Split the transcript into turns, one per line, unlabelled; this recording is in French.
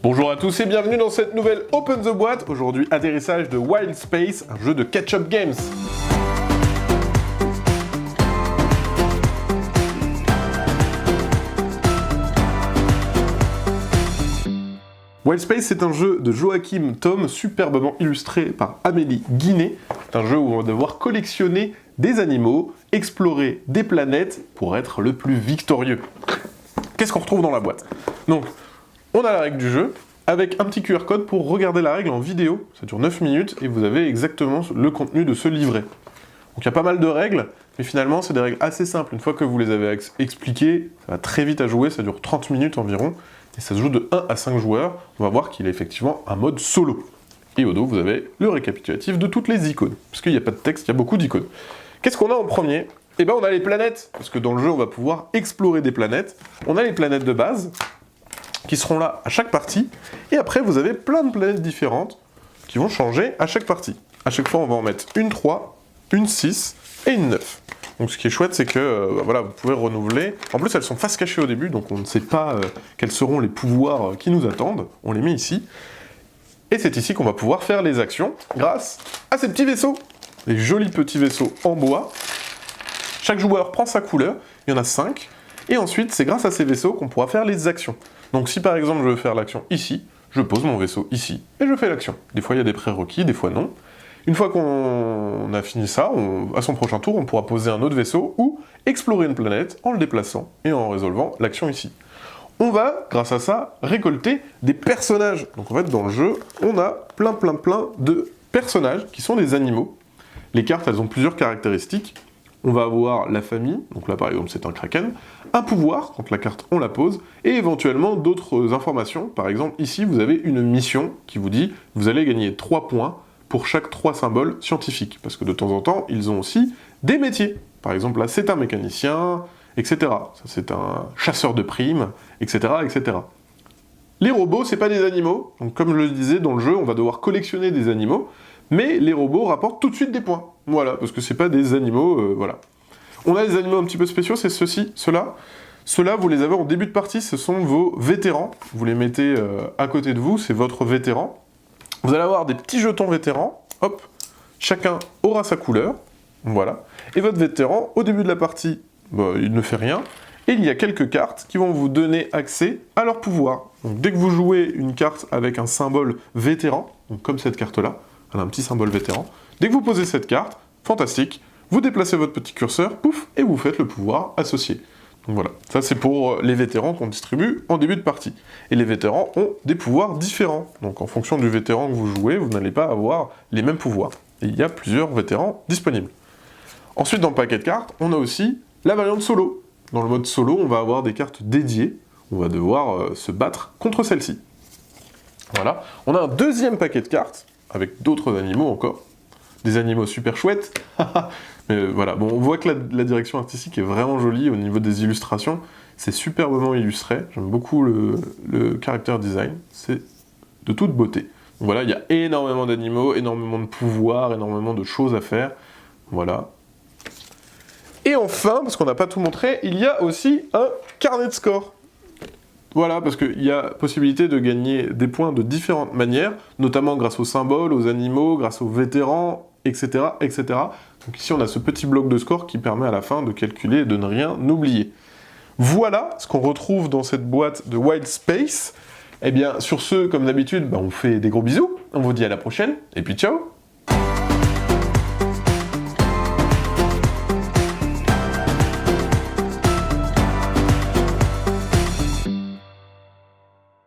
Bonjour à tous et bienvenue dans cette nouvelle Open the Boîte. Aujourd'hui, atterrissage de Wild Space, un jeu de catch-up games. Wild Space, c'est un jeu de Joachim Thom, superbement illustré par Amélie Guinet. C'est un jeu où on va devoir collectionner des animaux, explorer des planètes pour être le plus victorieux. Qu'est-ce qu'on retrouve dans la boîte? Donc, on a la règle du jeu, avec un petit QR code pour regarder la règle en vidéo. Ça dure 9 minutes et vous avez exactement le contenu de ce livret. Donc il y a pas mal de règles, mais finalement c'est des règles assez simples. Une fois que vous les avez expliquées, ça va très vite à jouer, ça dure 30 minutes environ, et ça se joue de 1 à 5 joueurs. On va voir qu'il est effectivement un mode solo. Et au dos, vous avez le récapitulatif de toutes les icônes, parce qu'il n'y a pas de texte, il y a beaucoup d'icônes. Qu'est-ce qu'on a en premier? Eh ben on a les planètes, parce que dans le jeu on va pouvoir explorer des planètes. On a les planètes de base, qui seront là à chaque partie, et après vous avez plein de planètes différentes qui vont changer à chaque partie. À chaque fois on va en mettre une 3, une 6 et une 9. Donc ce qui est chouette c'est que voilà, vous pouvez renouveler. En plus elles sont face cachée au début, donc on ne sait pas quels seront les pouvoirs qui nous attendent. On les met ici. Et c'est ici qu'on va pouvoir faire les actions grâce à ces petits vaisseaux. Les jolis petits vaisseaux en bois. Chaque joueur prend sa couleur, il y en a 5. Et ensuite, c'est grâce à ces vaisseaux qu'on pourra faire les actions. Donc si par exemple je veux faire l'action ici, je pose mon vaisseau ici, et je fais l'action. Des fois il y a des prérequis, des fois non. Une fois qu'on a fini ça, à son prochain tour, on pourra poser un autre vaisseau ou explorer une planète en le déplaçant et en résolvant l'action ici. On va, grâce à ça, récolter des personnages. Donc en fait, dans le jeu, on a plein de personnages qui sont des animaux. Les cartes, elles ont plusieurs caractéristiques. On va avoir la famille, donc là par exemple c'est un kraken, un pouvoir, quand la carte on la pose, et éventuellement d'autres informations. Par exemple ici vous avez une mission qui vous dit vous allez gagner 3 points pour chaque 3 symboles scientifiques, parce que de temps en temps ils ont aussi des métiers. Par exemple là c'est un mécanicien, etc. Ça c'est un chasseur de primes, etc. etc. Les robots c'est pas des animaux, donc comme je le disais dans le jeu on va devoir collectionner des animaux, mais les robots rapportent tout de suite des points. Voilà, parce que c'est pas des animaux, voilà. On a des animaux un petit peu spéciaux, c'est ceux-ci, ceux-là. Ceux-là, vous les avez en début de partie, ce sont vos vétérans. Vous les mettez à côté de vous, c'est votre vétéran. Vous allez avoir des petits jetons vétérans, hop, chacun aura sa couleur, voilà. Et votre vétéran, au début de la partie, il ne fait rien, et il y a quelques cartes qui vont vous donner accès à leur pouvoir. Donc dès que vous jouez une carte avec un symbole vétéran, donc comme cette carte-là, elle a un petit symbole vétéran. Dès que vous posez cette carte, fantastique, vous déplacez votre petit curseur, pouf, et vous faites le pouvoir associé. Donc voilà, ça c'est pour les vétérans qu'on distribue en début de partie. Et les vétérans ont des pouvoirs différents. Donc en fonction du vétéran que vous jouez, vous n'allez pas avoir les mêmes pouvoirs. Et il y a plusieurs vétérans disponibles. Ensuite, dans le paquet de cartes, on a aussi la variante solo. Dans le mode solo, on va avoir des cartes dédiées. On va devoir se battre contre celle-ci. Voilà. On a un deuxième paquet de cartes, avec d'autres animaux encore. Des animaux super chouettes. Mais voilà, bon, on voit que la direction artistique est vraiment jolie au niveau des illustrations. C'est superbement illustré. J'aime beaucoup le character design. C'est de toute beauté. Donc voilà, il y a énormément d'animaux, énormément de pouvoirs, énormément de choses à faire. Voilà. Et enfin, parce qu'on n'a pas tout montré, il y a aussi un carnet de score. Voilà, parce qu'il y a possibilité de gagner des points de différentes manières, notamment grâce aux symboles, aux animaux, grâce aux vétérans, etc., etc. Donc ici, on a ce petit bloc de score qui permet à la fin de calculer et de ne rien oublier. Voilà ce qu'on retrouve dans cette boîte de Wild Space. Eh bien, sur ce, comme d'habitude, on vous fait des gros bisous, on vous dit à la prochaine, et puis ciao!